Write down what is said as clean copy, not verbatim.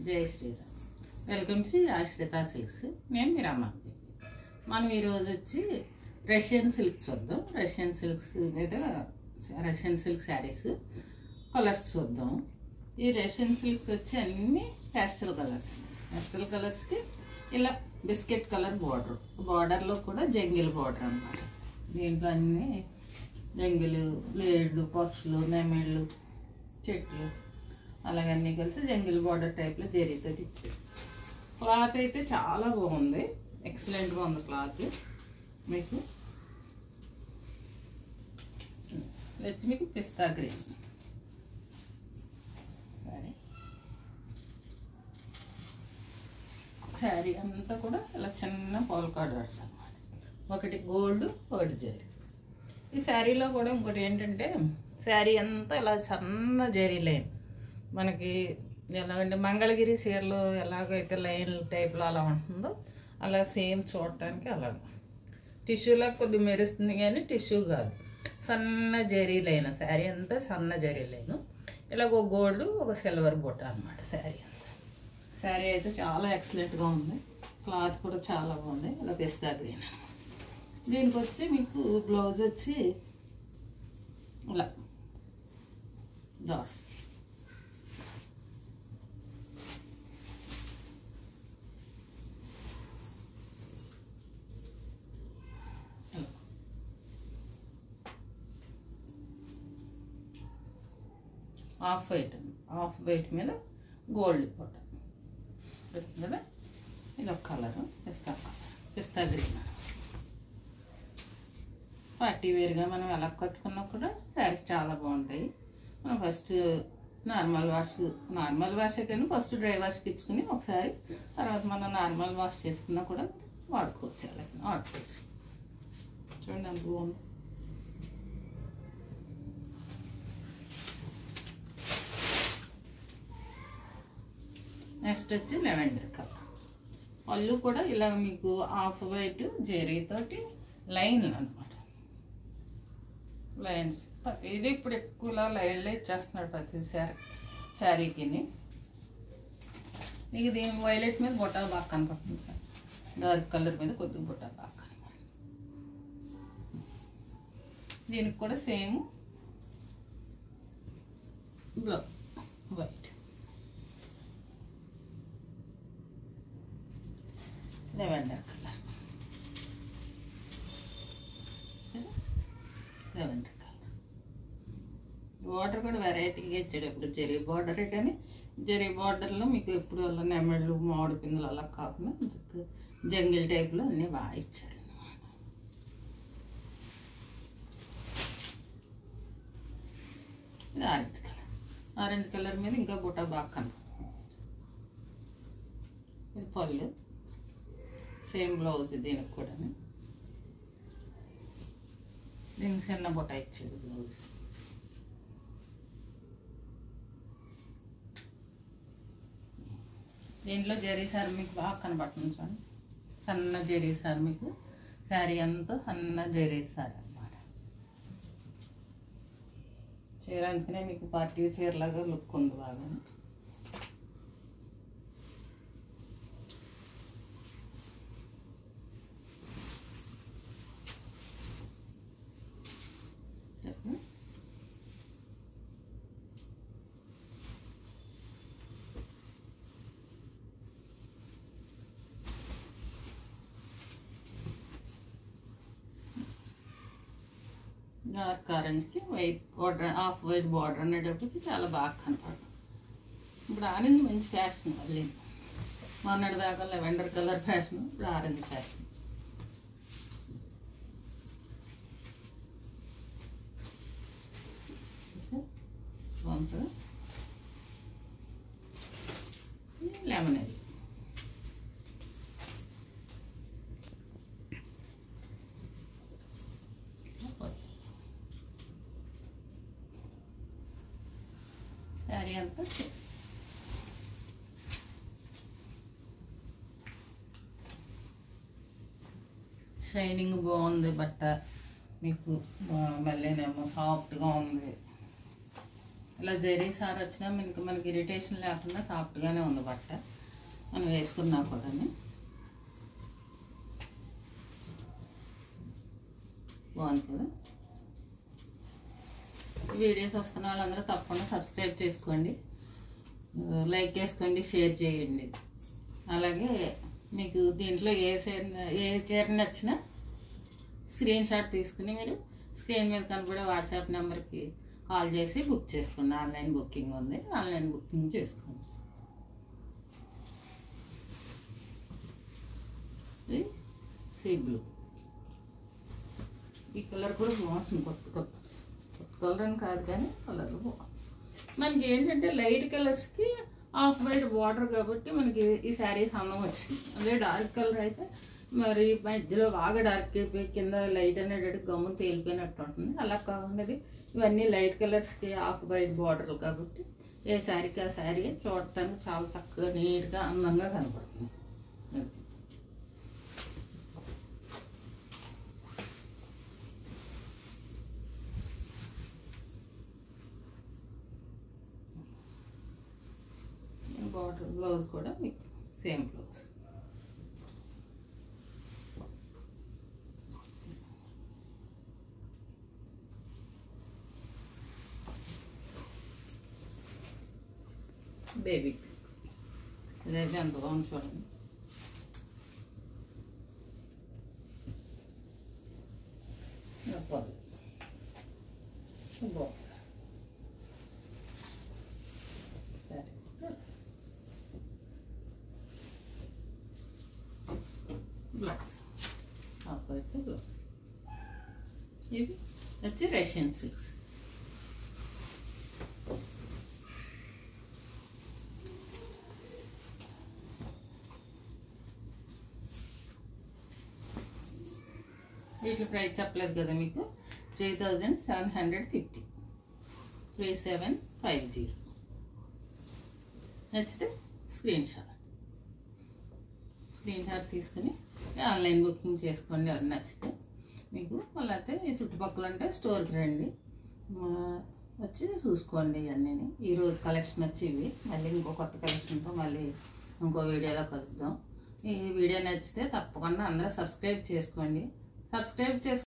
జై Sriram. Welcome to ఆశ్రిత silks. నేను మీ రమాదేవి. మనం ఈరోజు వచ్చి రష్యన్ సిల్క్ చూద్దాం. రష్యన్ సిల్క్స్ మీద రష్యన్ సిల్క్ శారీస్ కలర్స్ చూద్దాం. ఈ రష్యన్ సిల్క్స్ వచ్చి అన్ని పేస్టల్ కలర్స్. పేస్టల్ కలర్స్కి ఇలా బిస్కెట్ కలర్ బార్డర్లో కూడా జంగిల్ బార్డర్ అన్నమాట. దీంట్లో అన్నీ జంగిలు, లేడ్లు, పక్షులు, నెమిళ్ళు, చెట్లు అలాగన్నీ కలిసి జంగిల్ బార్డర్ టైప్లో జరీతో ఇచ్చారు. క్లాత్ అయితే చాలా బాగుంది, ఎక్సలెంట్గా ఉంది క్లాత్. మీకు వచ్చి మీకు పిస్తా గ్రీన్ శారీ అంతా కూడా ఇలా చిన్న పోల్కా డాట్స్ అన్నమాట. ఒకటి గోల్డ్, ఒకటి జరీ. ఈ శారీలో కూడా ఇంకోటి ఏంటంటే శారీ అంతా ఇలా సన్న జరీ లైన్, మనకి ఎలాగంటే మంగళగిరి చీరలు ఎలాగైతే లైన్ టైప్లో అలా ఉంటుందో అలా సేమ్ చూడటానికి అలాగ టిష్యూలా కొద్ది మెరుస్తుంది, కానీ టిష్యూ కాదు, సన్న జరీ లైన్. శారీ అంతా సన్న జరీ లైన్. ఇలాగ ఒక గోల్డ్, ఒక సిల్వర్ బుట్ట అనమాట శారీ అంతా. శారీ అయితే చాలా ఎక్సలెంట్గా ఉంది, క్లాత్ కూడా చాలా బాగుంది. ఇలా పిస్తా గ్రీన్ అనమాట. దీనికి వచ్చి మీకు బ్లౌజ్ వచ్చి ఇలా డాట్స్, ఆఫ్ వైట్ మీద గోల్డ్ పొట్ట వస్తుంది కదా. ఇది ఒక కలరు పిస్తా గ్రీన్. పార్టీ వేర్గా మనం ఎలా కట్టుకున్నా కూడా శారీస్ చాలా బాగుంటాయి. మనం ఫస్ట్ నార్మల్ వాష్ కానీ ఫస్ట్ డ్రై వాష్కి ఇచ్చుకుని ఒకసారి తర్వాత మనం నార్మల్ వాష్ చేసుకున్నా కూడా వాడుకోవచ్చు. అలాగే వాడుకోవచ్చు. చూడండి అంత బాగుంది. నెక్స్ట్ వచ్చి లెవెండర్ కలర్. పళ్ళు కూడా ఇలా మీకు ఆఫ్ వైట్ జరీతోటి లైన్లు అనమాట. లైన్స్ ఇది ఇప్పుడు ఎక్కువలా లైన్లో ఇచ్చేస్తున్నాడు ప్రతి శారీకి. మీకు దీని వైలెట్ మీద బొట్ట బాగా కనపడుతుంది, డార్క్ కలర్ మీద కొద్దిగా బొట్ట బాగా కనపడుతుంది. దీనికి కూడా same blouse white, lavender colour. Lavender colour border కూడా వెరైటీగా ఇచ్చాడు. ఎప్పుడు జరీ బార్డరే, కానీ జరీ బార్డర్లో మీకు ఎప్పుడు అలా నెమళ్ళు, మామిడి పిందులు అలా కాకుండా జంగిల్ టైప్లో అన్నీ బాగా ఇచ్చాడు. ఇది ఆరెంజ్ కలర్. ఆరెంజ్ కలర్ మీద ఇంకా బుట్ట బాగా కనపడుతుంది. ఇది పళ్ళు, సేమ్ బ్లౌజ్. దీనికి కూడా దీనికి చిన్న బుట్ట ఇచ్చేది బ్లౌజ్. దీంట్లో జరీ సార్ మీకు బాగా కనబడుతుంది చూడండి, సన్న జరీ సార్. మీకు శారీ అంతా సన్న జరీ సార్ అన్నమాట. చీర అందుకనే మీకు పార్టీ చీరలాగా లుక్ ఉంది బాగా. డార్క్ ఆరెంజ్కి white border, off white border అనేటప్పటికి చాలా బాగా కనపడుతుంది. ఇప్పుడు ఆరెంజ్ మంచి ఫ్యాషన్. మళ్ళీ మొన్నటి దాకా లెవెండర్ కలర్ ఫ్యాషన్, ఇప్పుడు ఆరెంజ్ ఫ్యాషన్. బాగుంటుంది. లెమన్ అది శారీ అంతా షైనింగ్ బాగుంది బట్ట. మీకు మళ్ళీనేమో సాఫ్ట్గా ఉంది. ఇలా జరీ సార్ వచ్చినా మనకి ఇరిటేషన్ లేకుండా సాఫ్ట్గానే ఉంది బట్ట మనం వేసుకున్నా కూడా. బాగుంది కదా. వీడియోస్ వస్తున్న వాళ్ళందరూ తప్పకుండా సబ్స్క్రైబ్ చేసుకోండి, లైక్ చేసుకోండి, షేర్ చేయండి. అలాగే మీకు దీంట్లో ఏ చీర నచ్చినా స్క్రీన్ షాట్ తీసుకుని మీరు స్క్రీన్ మీద కనబడే వాట్సాప్ నెంబర్కి కాల్ చేసి బుక్ చేసుకోండి. ఆన్లైన్ బుకింగ్ ఉంది, ఆన్లైన్ బుకింగ్ చేసుకోండి. ఇది సీ బ్లూ. ఈ కలర్ కూడా బాగుంటుంది, కొత్త కలర్ అని కాదు కానీ కలర్లు బాగుంది. మనకి ఏంటంటే లైట్ కలర్స్కి ఆఫ్ వైట్ బార్డర్ కాబట్టి మనకి ఈ శారీస్ అందం వచ్చింది. అదే డార్క్ కలర్ అయితే మరి మధ్యలో బాగా డార్క్ అయిపోయి కింద లైట్ అనేది గమ్మును తేలిపోయినట్టు ఉంటుంది. అలా కాకుండా ఇవన్నీ లైట్ కలర్స్కి ఆఫ్ వైట్ బార్డర్లు కాబట్టి ఏ శారీకి ఆ శారీ చూడటానికి చాలా చక్కగా నీట్గా అందంగా కనపడుతుంది. బార్డర్ బ్లౌజ్ కూడా మీకు సేమ్ బ్లౌజ్. బేబీ ఇదైతే ఎంత బాగుంది చూడండి. బాగుంది. Blouse off white blouse. ఇవి వచ్చి రష్యన్ సిల్క్స్. వీటి ప్రైస్ చెప్పలేదు కదా మీకు, 3750, 3750. నచ్చితే స్క్రీన్ షాట్ తీసుకుని ఆన్లైన్ బుకింగ్ చేసుకోండి. ఎవరు నచ్చితే మీకు. మళ్ళీ అయితే ఈ చుట్టుపక్కల అంటే స్టోర్కి రండి, వచ్చి చూసుకోండి. ఇవన్నీ ఈరోజు కలెక్షన్ వచ్చి ఇవి. మళ్ళీ ఇంకో కొత్త కలెక్షన్తో మళ్ళీ ఇంకో వీడియోలో కలుద్దాం. ఈ వీడియో నచ్చితే తప్పకుండా అందరూ సబ్స్క్రైబ్ చేసుకోండి. సబ్స్క్రైబ్